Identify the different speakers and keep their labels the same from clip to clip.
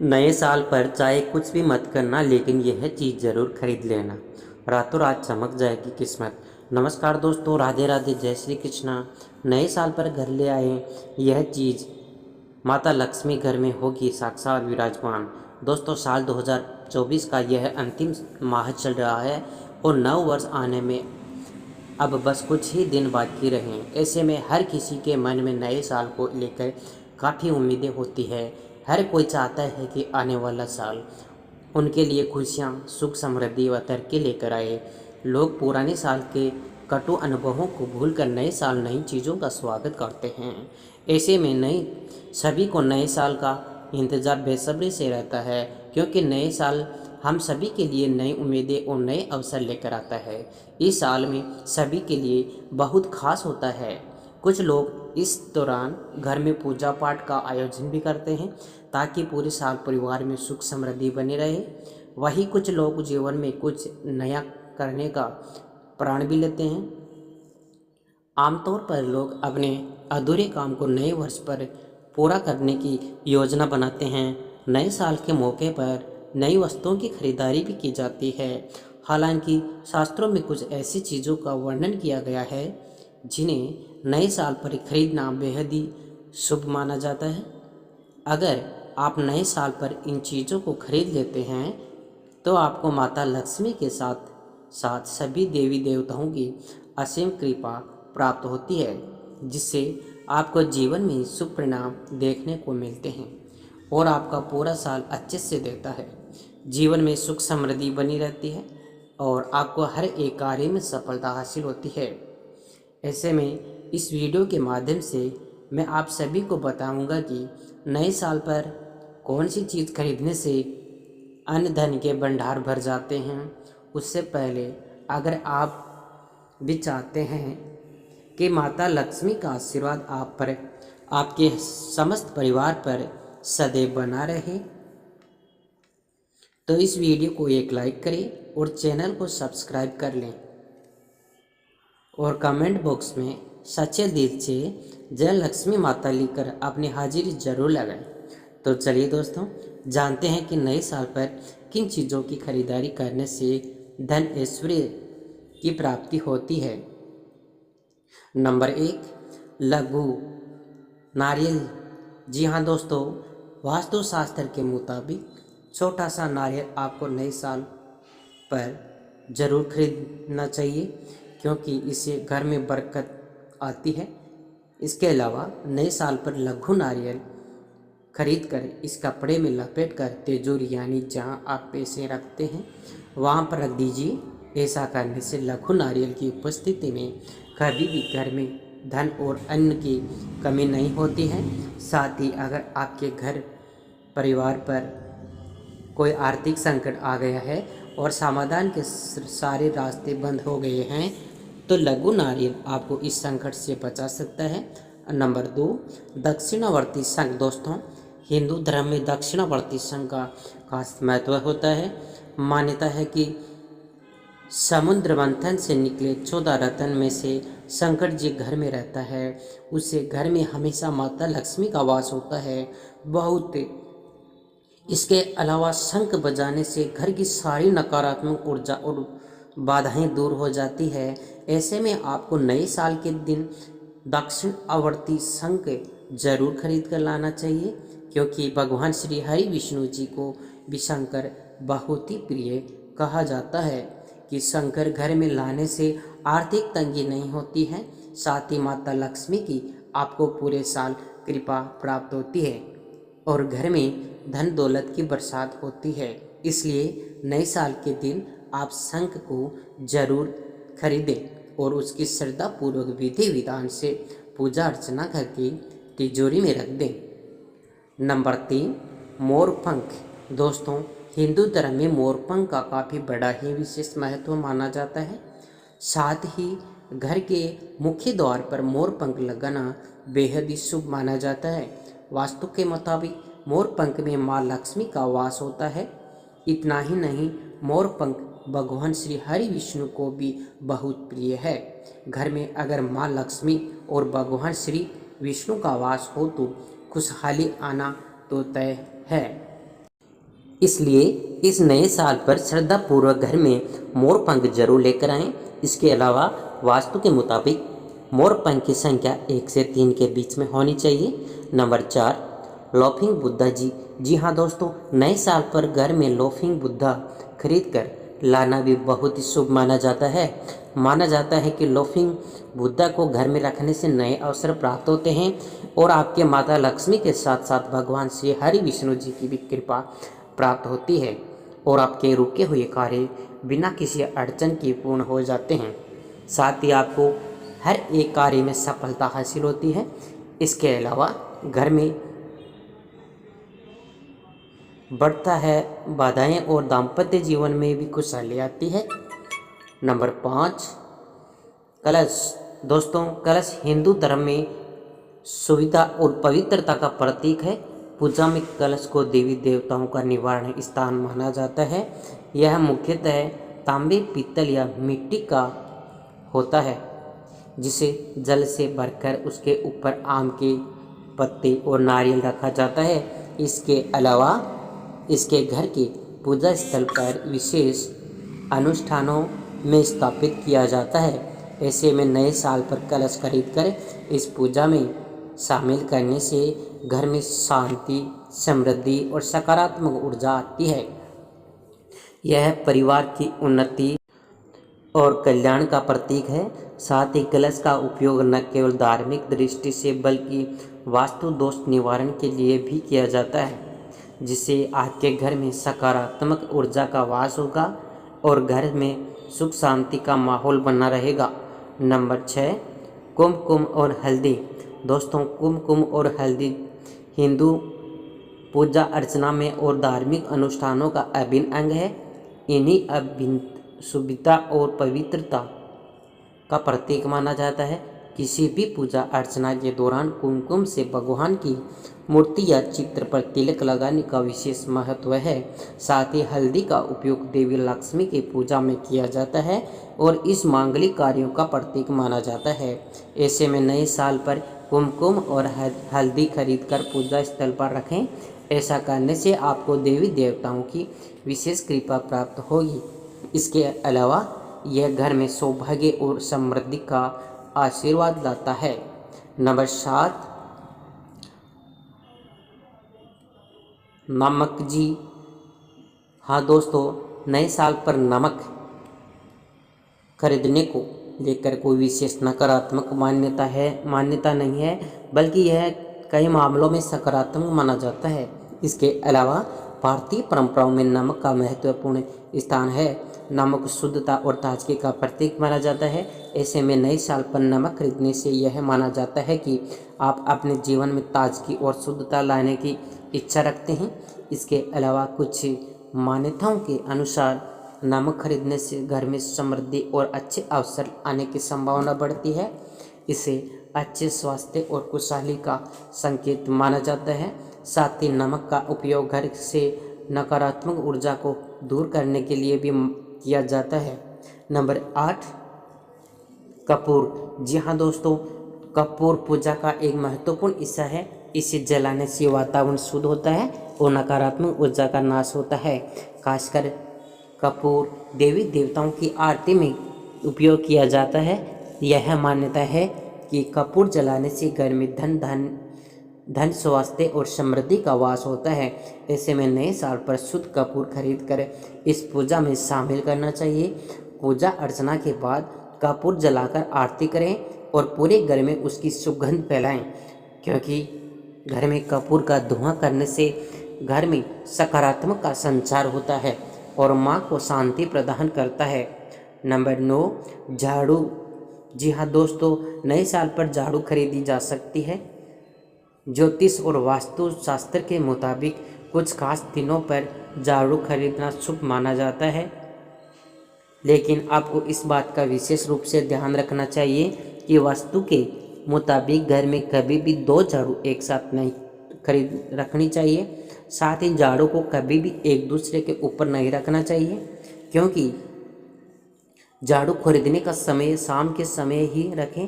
Speaker 1: नए साल पर चाहे कुछ भी मत करना, लेकिन यह चीज़ ज़रूर खरीद लेना, रातों रात चमक जाएगी किस्मत। नमस्कार दोस्तों, राधे राधे, जय श्री कृष्णा। नए साल पर घर ले आए यह चीज़, माता लक्ष्मी घर में होगी साक्षात विराजमान। दोस्तों, साल 2024 का यह अंतिम माह चल रहा है और नव वर्ष आने में अब बस कुछ ही दिन बाकी रहे। ऐसे में हर किसी के मन में नए साल को लेकर काफ़ी उम्मीदें होती है। हर कोई चाहता है कि आने वाला साल उनके लिए खुशियाँ, सुख, समृद्धि व तरक्की लेकर आए। लोग पुराने साल के कटु अनुभवों को भूलकर नए साल नई चीज़ों का स्वागत करते हैं। ऐसे में सभी को नए साल का इंतज़ार बेसब्री से रहता है, क्योंकि नए साल हम सभी के लिए नई उम्मीदें और नए अवसर लेकर आता है। इस साल में सभी के लिए बहुत खास होता है। कुछ लोग इस दौरान घर में पूजा पाठ का आयोजन भी करते हैं ताकि पूरे साल परिवार में सुख समृद्धि बनी रहे। वहीं कुछ लोग जीवन में कुछ नया करने का प्रण भी लेते हैं। आमतौर पर लोग अपने अधूरे काम को नए वर्ष पर पूरा करने की योजना बनाते हैं। नए साल के मौके पर नई वस्तुओं की खरीदारी भी की जाती है। हालांकि शास्त्रों में कुछ ऐसी चीज़ों का वर्णन किया गया है जिन्हें नए साल पर खरीदना बेहद ही शुभ माना जाता है। अगर आप नए साल पर इन चीज़ों को खरीद लेते हैं तो आपको माता लक्ष्मी के साथ साथ सभी देवी देवताओं की असीम कृपा प्राप्त होती है, जिससे आपको जीवन में शुभ परिणाम देखने को मिलते हैं और आपका पूरा साल अच्छे से देता है। जीवन में सुख समृद्धि बनी रहती है और आपको हर एक कार्य में सफलता हासिल होती है। ऐसे में इस वीडियो के माध्यम से मैं आप सभी को बताऊंगा कि नए साल पर कौन सी चीज़ खरीदने से अन्न धन के भंडार भर जाते हैं। उससे पहले अगर आप भी चाहते हैं कि माता लक्ष्मी का आशीर्वाद आप पर, आपके समस्त परिवार पर सदैव बना रहे, तो इस वीडियो को एक लाइक करें और चैनल को सब्सक्राइब कर लें और कमेंट बॉक्स में सच्चे दिल से जय लक्ष्मी माता लिखकर अपनी हाजिरी जरूर लगाएं। तो चलिए दोस्तों, जानते हैं कि नए साल पर किन चीज़ों की खरीदारी करने से धन ऐश्वर्य की प्राप्ति होती है। नंबर 1, लघु नारियल। जी हाँ दोस्तों, वास्तुशास्त्र के मुताबिक छोटा सा नारियल आपको नए साल पर ज़रूर खरीदना चाहिए, क्योंकि इससे घर में बरकत आती है। इसके अलावा नए साल पर लघु नारियल खरीद कर इस कपड़े में लपेट कर तिजोरी यानी जहाँ आप पैसे रखते हैं वहाँ पर रख दीजिए। ऐसा करने से लघु नारियल की उपस्थिति में कभी भी घर में धन और अन्न की कमी नहीं होती है। साथ ही अगर आपके घर परिवार पर कोई आर्थिक संकट आ गया है और समाधान के सारे रास्ते बंद हो गए हैं, तो लघु नारियल आपको इस संकट से बचा सकता है। नंबर 2, दक्षिणावर्ती शंख। दोस्तों, हिंदू धर्म में दक्षिणावर्ती शंख का खास महत्व होता है। मान्यता है कि समुद्र मंथन से निकले 14 रत्न में से शंकर जी घर में रहता है, उससे घर में हमेशा माता लक्ष्मी का वास होता है। बहुत इसके अलावा शंख बजाने से घर की सारी नकारात्मक ऊर्जा और बाधाएं दूर हो जाती है। ऐसे में आपको नए साल के दिन दक्षिण आवर्ती शंख जरूर खरीद कर लाना चाहिए, क्योंकि भगवान श्री हरि विष्णु जी को भी शंकर बहुत ही प्रिय कहा जाता है कि शंकर घर में लाने से आर्थिक तंगी नहीं होती है। साथ ही माता लक्ष्मी की आपको पूरे साल कृपा प्राप्त होती है और घर में धन दौलत की बरसात होती है। इसलिए नए साल के दिन आप शंख को जरूर खरीदें और उसकी श्रद्धा पूर्वक विधि विधान से पूजा अर्चना करके तिजोरी में रख दें। नंबर 3, मोरपंख। दोस्तों, हिंदू धर्म में मोरपंख का काफ़ी बड़ा ही विशेष महत्व माना जाता है। साथ ही घर के मुख्य द्वार पर मोरपंख लगाना बेहद ही शुभ माना जाता है। वास्तु के मुताबिक मोरपंख में माँ लक्ष्मी का वास होता है। इतना ही नहीं, मोरपंख भगवान श्री हरि विष्णु को भी बहुत प्रिय है। घर में अगर माँ लक्ष्मी और भगवान श्री विष्णु का वास हो तो खुशहाली आना तो तय है। इसलिए इस नए साल पर श्रद्धापूर्वक घर में मोर पंख जरूर लेकर आएं। इसके अलावा वास्तु के मुताबिक मोर पंख की संख्या 1 से 3 के बीच में होनी चाहिए। Number 4, laughing Buddha ji. जी हाँ दोस्तों, नए साल पर घर में लॉफिंग बुद्धा खरीद कर लाना भी बहुत ही शुभ माना जाता है। माना जाता है कि लॉफिंग बुद्धा को घर में रखने से नए अवसर प्राप्त होते हैं और आपके माता लक्ष्मी के साथ साथ भगवान श्री हरि विष्णु जी की भी कृपा प्राप्त होती है और आपके रुके हुए कार्य बिना किसी अड़चन के पूर्ण हो जाते हैं। साथ ही आपको हर एक कार्य में सफलता हासिल होती है। इसके अलावा घर में बढ़ता है बाधाएं और दाम्पत्य जीवन में भी खुशहाली आती है। नंबर 5, कलश। दोस्तों, कलश हिंदू धर्म में सुविधा और पवित्रता का प्रतीक है। पूजा में कलश को देवी देवताओं का निवारण स्थान माना जाता है। यह मुख्यतः तांबे, पीतल या मिट्टी का होता है, जिसे जल से भरकर उसके ऊपर आम के पत्ते और नारियल रखा जाता है। इसके अलावा इसके घर के पूजा स्थल पर विशेष अनुष्ठानों में स्थापित किया जाता है। ऐसे में नए साल पर कलश खरीदकर इस पूजा में शामिल करने से घर में शांति, समृद्धि और सकारात्मक ऊर्जा आती है। यह परिवार की उन्नति और कल्याण का प्रतीक है। साथ ही कलश का उपयोग न केवल धार्मिक दृष्टि से बल्कि वास्तु दोष निवारण के लिए भी किया जाता है, जिससे आपके घर में सकारात्मक ऊर्जा का वास होगा और घर में सुख शांति का माहौल बना रहेगा। नंबर 6, कुमकुम और हल्दी। दोस्तों, कुमकुम और हल्दी हिंदू पूजा अर्चना में और धार्मिक अनुष्ठानों का अभिन्न अंग है। इन्हीं अभिन्न शुद्धता और पवित्रता का प्रतीक माना जाता है। किसी भी पूजा अर्चना के दौरान कुमकुम से भगवान की मूर्ति या चित्र पर तिलक लगाने का विशेष महत्व है। साथ ही हल्दी का उपयोग देवी लक्ष्मी की पूजा में किया जाता है और इस मांगलिक कार्यों का प्रतीक माना जाता है। ऐसे में नए साल पर कुमकुम और हल्दी खरीदकर पूजा स्थल पर रखें। ऐसा करने से आपको देवी देवताओं की विशेष कृपा प्राप्त होगी। इसके अलावा यह घर में सौभाग्य और समृद्धि का आशीर्वाद लाता है। नंबर 7, नमक जी। हाँ दोस्तों, नए साल पर नमक खरीदने को लेकर कोई विशेष नकारात्मक मान्यता नहीं है, बल्कि यह कई मामलों में सकारात्मक माना जाता है। इसके अलावा भारतीय परंपराओं में नमक का महत्वपूर्ण स्थान है। नमक शुद्धता और ताजगी का प्रतीक माना जाता है। ऐसे में नए साल पर नमक खरीदने से यह माना जाता है कि आप अपने जीवन में ताजगी और शुद्धता लाने की इच्छा रखते हैं। इसके अलावा कुछ मान्यताओं के अनुसार नमक खरीदने से घर में समृद्धि और अच्छे अवसर आने की संभावना बढ़ती है। इसे अच्छे स्वास्थ्य और खुशहाली का संकेत माना जाता है। साथ ही नमक का उपयोग घर से नकारात्मक ऊर्जा को दूर करने के लिए भी किया जाता है। नंबर 8, कपूर। जी हाँ दोस्तों, कपूर पूजा का एक महत्वपूर्ण हिस्सा है। इसे जलाने से वातावरण शुद्ध होता है और नकारात्मक ऊर्जा का नाश होता है। खासकर कपूर देवी देवताओं की आरती में उपयोग किया जाता है। यह मान्यता है कि कपूर जलाने से घर में धन, स्वास्थ्य और समृद्धि का वास होता है। ऐसे में नए साल पर शुद्ध कपूर खरीद कर इस पूजा में शामिल करना चाहिए। पूजा अर्चना के बाद कपूर जलाकर आरती करें और पूरे घर में उसकी सुगंध फैलाएं, क्योंकि घर में कपूर का धुआं करने से घर में सकारात्मक का संचार होता है और माँ को शांति प्रदान करता है। नंबर 9, झाड़ू। जी हाँ दोस्तों, नए साल पर झाड़ू खरीदी जा सकती है। ज्योतिष और वास्तु शास्त्र के मुताबिक कुछ खास दिनों पर झाड़ू खरीदना शुभ माना जाता है, लेकिन आपको इस बात का विशेष रूप से ध्यान रखना चाहिए कि वास्तु के मुताबिक घर में कभी भी 2 झाड़ू एक साथ नहीं खरीद रखनी चाहिए। साथ ही झाड़ू को कभी भी एक दूसरे के ऊपर नहीं रखना चाहिए, क्योंकि झाड़ू खरीदने का समय शाम के समय ही रखें।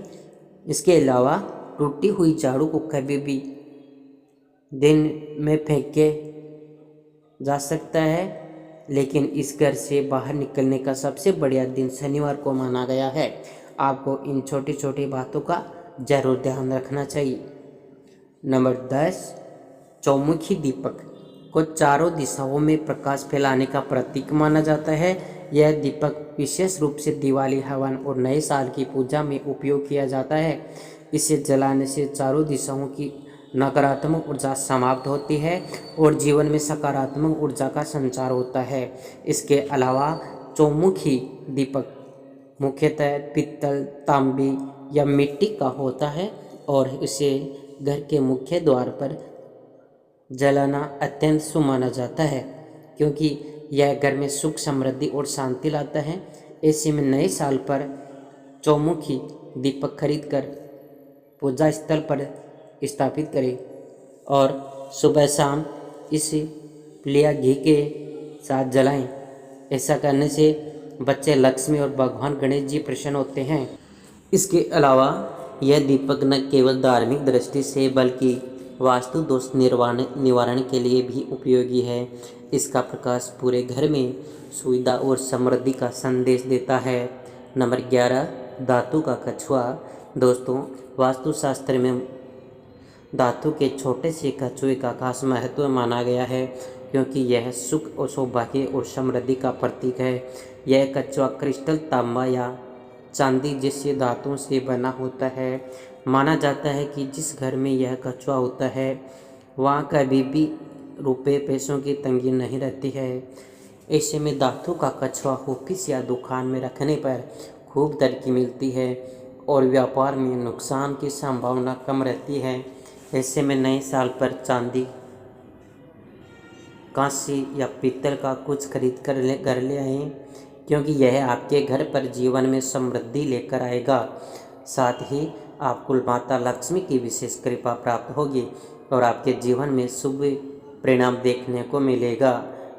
Speaker 1: इसके अलावा टूटी हुई झाड़ू को कभी भी दिन में फेंक के जा सकता है, लेकिन इस घर से बाहर निकलने का सबसे बढ़िया दिन शनिवार को माना गया है। आपको इन छोटी छोटी बातों का जरूर ध्यान रखना चाहिए। नंबर 10, चौमुखी दीपक को चारों दिशाओं में प्रकाश फैलाने का प्रतीक माना जाता है। यह दीपक विशेष रूप से दिवाली, हवन और नए साल की पूजा में उपयोग किया जाता है। इसे जलाने से चारों दिशाओं की नकारात्मक ऊर्जा समाप्त होती है और जीवन में सकारात्मक ऊर्जा का संचार होता है। इसके अलावा चौमुखी दीपक मुख्यतः पीतल, तांबे या मिट्टी का होता है और इसे घर के मुख्य द्वार पर जलाना अत्यंत शुभ माना जाता है, क्योंकि यह घर में सुख, समृद्धि और शांति लाता है। ऐसे में नए साल पर चौमुखी दीपक खरीद कर पूजा स्थल पर स्थापित करें और सुबह शाम इसे लिया घी के साथ जलाएं। ऐसा करने से बच्चे लक्ष्मी और भगवान गणेश जी प्रसन्न होते हैं। इसके अलावा यह दीपक न केवल धार्मिक दृष्टि से बल्कि वास्तु दोष निवारण के लिए भी उपयोगी है। इसका प्रकाश पूरे घर में सुविधा और समृद्धि का संदेश देता है। नंबर 11, धातु का कछुआ। दोस्तों, वास्तुशास्त्र में धातु के छोटे से कछुए का खास महत्व माना गया है, क्योंकि यह सुख और सौभाग्य और समृद्धि का प्रतीक है। यह कछुआ क्रिस्टल, तांबा या चांदी जैसे धातुओं से बना होता है। माना जाता है कि जिस घर में यह कछुआ होता है वहाँ कभी भी रुपए पैसों की तंगी नहीं रहती है। ऐसे में धातु का कछुआ ऑफिस या दुकान में रखने पर खूब तरक्की मिलती है और व्यापार में नुकसान की संभावना कम रहती है। ऐसे में नए साल पर चांदी, कांस्य या पीतल का कुछ खरीद कर घर ले आएं, क्योंकि यह आपके घर पर जीवन में समृद्धि लेकर आएगा। साथ ही आपको माता लक्ष्मी की विशेष कृपा प्राप्त होगी और आपके जीवन में शुभ परिणाम देखने को मिलेगा।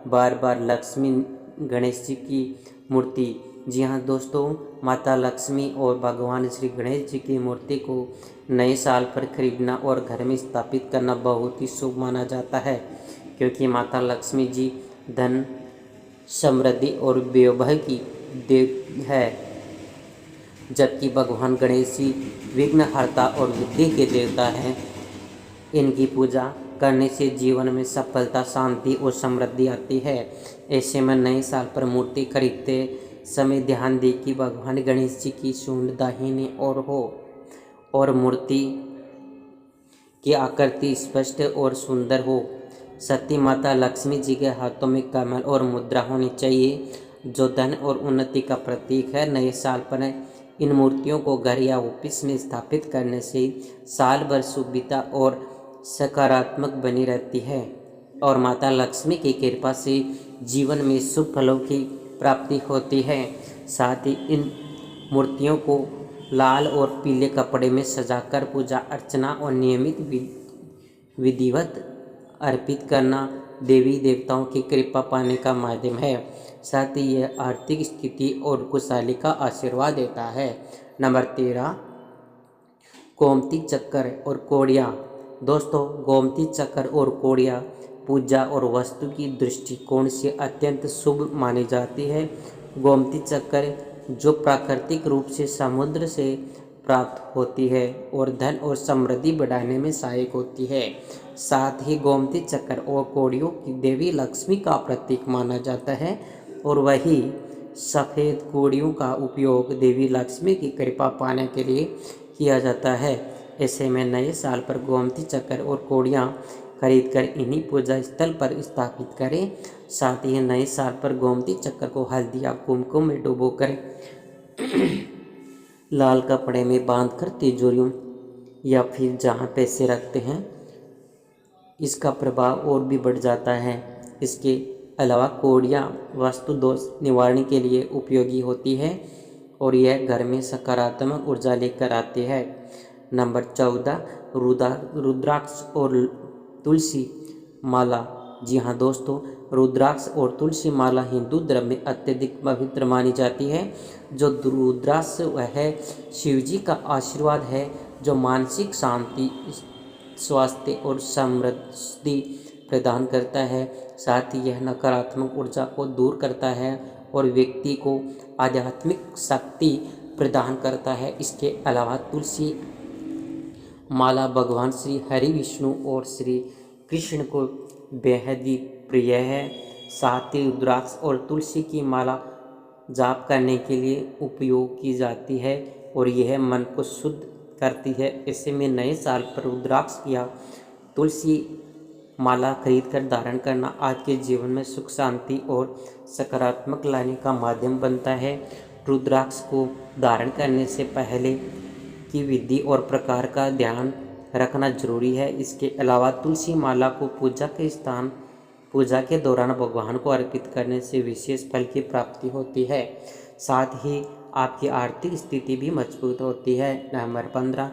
Speaker 1: बार बार लक्ष्मी गणेश जी की मूर्ति, जी हाँ दोस्तों, माता लक्ष्मी और भगवान श्री गणेश जी की मूर्ति को नए साल पर खरीदना और घर में स्थापित करना बहुत ही शुभ माना जाता है, क्योंकि माता लक्ष्मी जी धन, समृद्धि और वैभव की देव है, जबकि भगवान गणेश जी विघ्नहर्ता और बुद्धि के देवता हैं। इनकी पूजा करने से जीवन में सफलता, शांति और समृद्धि आती है। ऐसे में नए साल पर मूर्ति खरीदते समय ध्यान दें कि भगवान गणेश जी की सूंड दाहिनी ओर हो और मूर्ति की आकृति स्पष्ट और सुंदर हो। सती माता लक्ष्मी जी के हाथों में कमल और मुद्रा होनी चाहिए, जो धन और उन्नति का प्रतीक है। नए साल पर इन मूर्तियों को घर या ऑफिस में स्थापित करने से साल भर सुविधा और सकारात्मक बनी रहती है और माता लक्ष्मी की कृपा से जीवन में शुभ फलों की प्राप्ति होती है। साथ ही इन मूर्तियों को लाल और पीले कपड़े में सजाकर पूजा अर्चना और नियमित विधिवत अर्पित करना देवी देवताओं की कृपा पाने का माध्यम है। साथ ही यह आर्थिक स्थिति और खुशहाली का आशीर्वाद देता है। नंबर 13, गोमती चक्कर और कोड़ियाँ। दोस्तों, गोमती चक्र और कोड़ियाँ पूजा और वस्तु की दृष्टिकोण से अत्यंत शुभ मानी जाती है। गोमती चक्र, जो प्राकृतिक रूप से समुद्र से प्राप्त होती है और धन और समृद्धि बढ़ाने में सहायक होती है। साथ ही गोमती चक्र और कोड़ियों की देवी लक्ष्मी का प्रतीक माना जाता है और वही सफ़ेद कोड़ियों का उपयोग देवी लक्ष्मी की कृपा पाने के लिए किया जाता है। ऐसे में नए साल पर गोमती चक्र और कोड़ियाँ खरीद कर इन्हीं पूजा स्थल पर स्थापित करें। साथ ही नए साल पर गोमती चक्र को हल्दी या कुमकुम में डुबोकर लाल कपड़े में बांधकर तिजोरियों या फिर जहाँ पैसे रखते हैं इसका प्रभाव और भी बढ़ जाता है। इसके अलावा कोड़ियाँ वास्तु दोष निवारण के लिए उपयोगी होती है और यह घर में सकारात्मक ऊर्जा लेकर आती है। नंबर 14, रुद्राक्ष और तुलसी माला। जी हाँ दोस्तों, रुद्राक्ष और तुलसी माला हिंदू धर्म में अत्यधिक पवित्र मानी जाती है। जो रुद्राक्ष वह शिवजी का आशीर्वाद है, जो मानसिक शांति, स्वास्थ्य और समृद्धि प्रदान करता है। साथ ही यह नकारात्मक ऊर्जा को दूर करता है और व्यक्ति को आध्यात्मिक शक्ति प्रदान करता है। इसके अलावा तुलसी माला भगवान श्री हरि विष्णु और श्री कृष्ण को बेहद ही प्रिय है। साथ ही रुद्राक्ष और तुलसी की माला जाप करने के लिए उपयोग की जाती है और यह मन को शुद्ध करती है। ऐसे में नए साल पर रुद्राक्ष या तुलसी माला खरीद कर धारण करना आपके जीवन में सुख शांति और सकारात्मक लाने का माध्यम बनता है। रुद्राक्ष को धारण करने से पहले की विधि और प्रकार का ध्यान रखना जरूरी है। इसके अलावा तुलसी माला को पूजा के दौरान भगवान को अर्पित करने से विशेष फल की प्राप्ति होती है। साथ ही आपकी आर्थिक स्थिति भी मजबूत होती है। नंबर 15,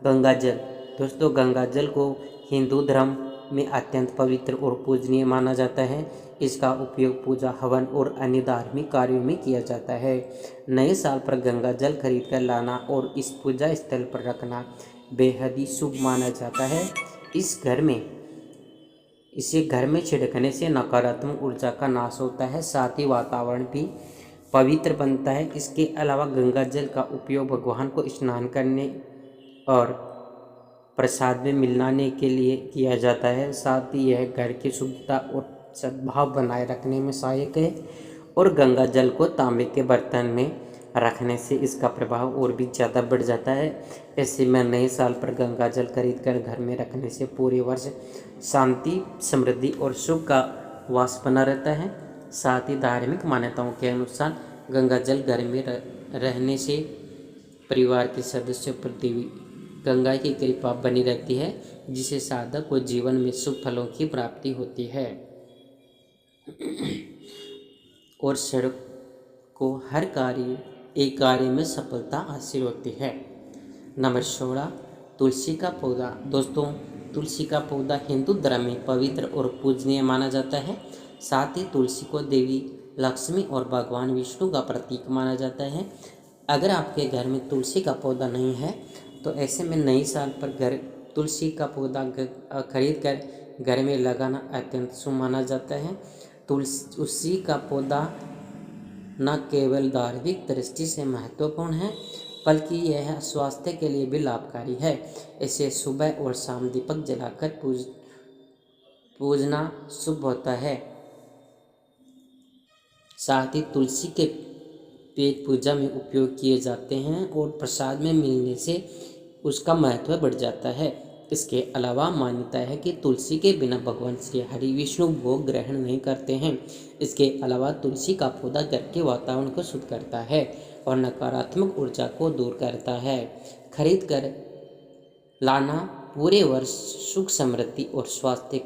Speaker 1: गंगा जल। दोस्तों, गंगा जल को हिंदू धर्म में अत्यंत पवित्र और पूजनीय माना जाता है। इसका उपयोग पूजा, हवन और अन्य धार्मिक कार्यों में किया जाता है। नए साल पर गंगा जल खरीद कर लाना और इस पूजा स्थल पर रखना बेहद ही शुभ माना जाता है। इसे घर में छिड़कने से नकारात्मक ऊर्जा का नाश होता है। साथ ही वातावरण भी पवित्र बनता है। इसके अलावा गंगा जल का उपयोग भगवान को स्नान करने और प्रसाद में मिलाने के लिए किया जाता है। साथ ही यह घर की शुद्धता और सद्भाव बनाए रखने में सहायक है और गंगा जल को तांबे के बर्तन में रखने से इसका प्रभाव और भी ज़्यादा बढ़ जाता है। ऐसे में नए साल पर गंगा जल खरीद कर घर में रखने से पूरे वर्ष शांति, समृद्धि और सुख का वास बना रहता है। साथ ही धार्मिक मान्यताओं के अनुसार गंगा जल घर में रहने से परिवार के सदस्यों पर देवी गंगा की कृपा बनी रहती है, जिसे साधक को जीवन में शुभ फलों की प्राप्ति होती है और सड़क को हर कार्य में सफलता हासिल होती है। नंबर 16, तुलसी का पौधा। दोस्तों, तुलसी का पौधा हिंदू धर्म में पवित्र और पूजनीय माना जाता है। साथ ही तुलसी को देवी लक्ष्मी और भगवान विष्णु का प्रतीक माना जाता है। अगर आपके घर में तुलसी का पौधा नहीं है तो ऐसे में नए साल पर तुलसी का पौधा खरीद कर घर में लगाना अत्यंत शुभ माना जाता है। तुलसी का पौधा न केवल धार्मिक दृष्टि से महत्वपूर्ण है बल्कि यह स्वास्थ्य के लिए भी लाभकारी है। इसे सुबह और शाम दीपक जलाकर पूजना शुभ होता है। साथ ही तुलसी के पेड़ पूजा में उपयोग किए जाते हैं और प्रसाद में मिलने से उसका महत्व बढ़ जाता है। इसके अलावा मान्यता है कि तुलसी के बिना भगवान श्री हरि विष्णु भोग ग्रहण नहीं करते हैं। इसके अलावा तुलसी का पौधा घर के वातावरण को शुद्ध करता है और नकारात्मक ऊर्जा को दूर करता है। खरीद कर लाना पूरे वर्ष सुख समृद्धि और स्वास्थ्य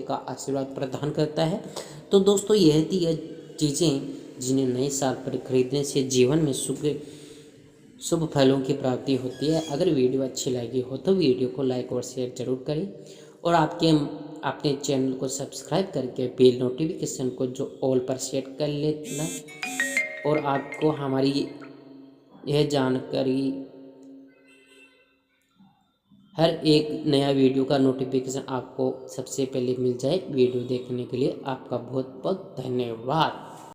Speaker 1: का आशीर्वाद प्रदान करता है। तो दोस्तों, यह थी यह चीज़ें जिन्हें नए साल पर खरीदने से जीवन में शुभ फलों की प्राप्ति होती है। अगर वीडियो अच्छी लगी हो तो वीडियो को लाइक और शेयर जरूर करें और अपने चैनल को सब्सक्राइब करके बेल नोटिफिकेशन को जो ऑल पर सेट कर लेना और आपको हमारी यह जानकारी हर एक नया वीडियो का नोटिफिकेशन आपको सबसे पहले मिल जाए। वीडियो देखने के लिए आपका बहुत बहुत धन्यवाद।